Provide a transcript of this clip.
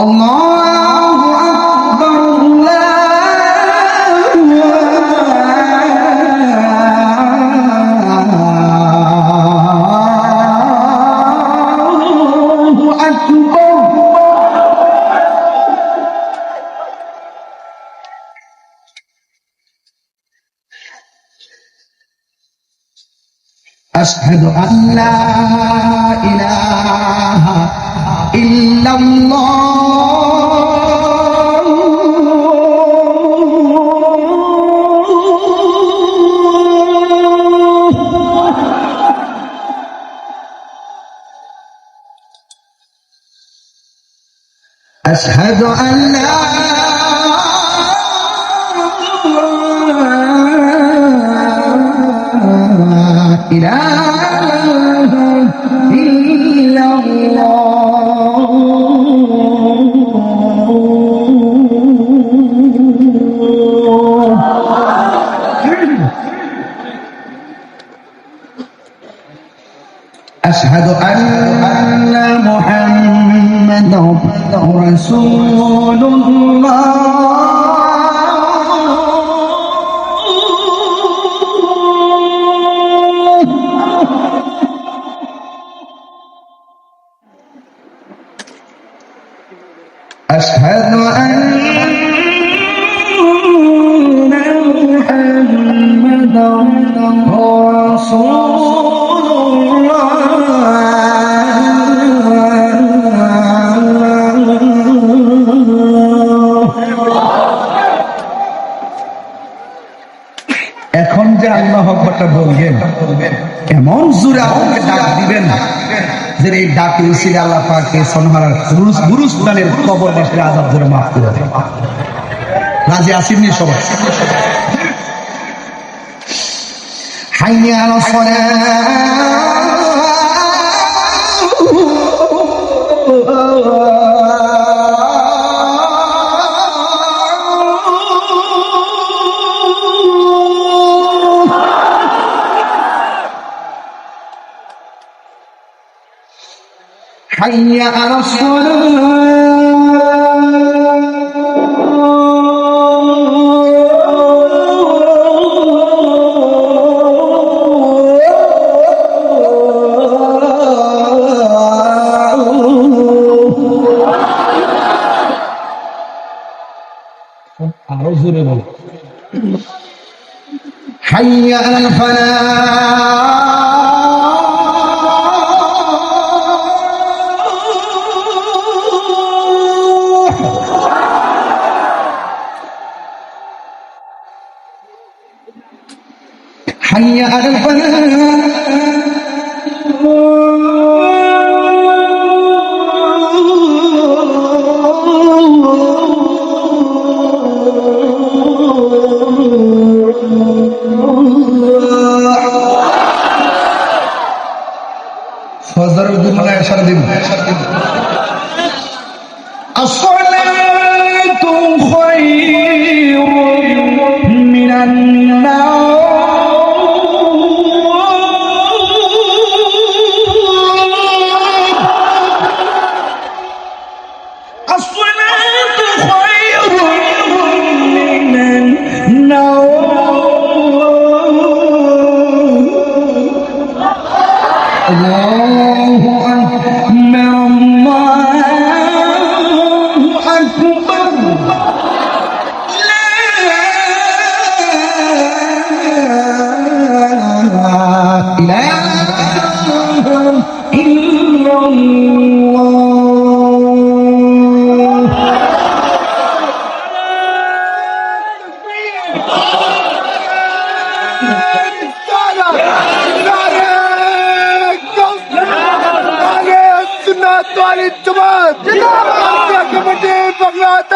আল্লাহু আকবার, আল্লাহু আকবার। আশহাদু আল্লা ইলাহা ইল্লাল্লাহ, أشهد أن لا إله إلا الله، أشهد أن محمدا رسول الله، أشهد أن محمدا رسول এখন যে আল্লাহ আকবারটা বলবেন, কেমন জোরে আমাকে ডাক দিবেন যে এই ডাকে উসিলে আল্লাহ পাকে সনহারার গুরুস্থানের কবরবাসীর আযাব জোরে মাফ করে দেন। রাজি আসেননি সবাই? হাইয়া আলাস حي على الصلاة، حي على الفلاح، حي على الفلاح، فضل الدنيا يشردين الصلاة خير من النوم، الله أكبر، الله أكبر، لا إله إلا الله. الجماعة كمدير بغداد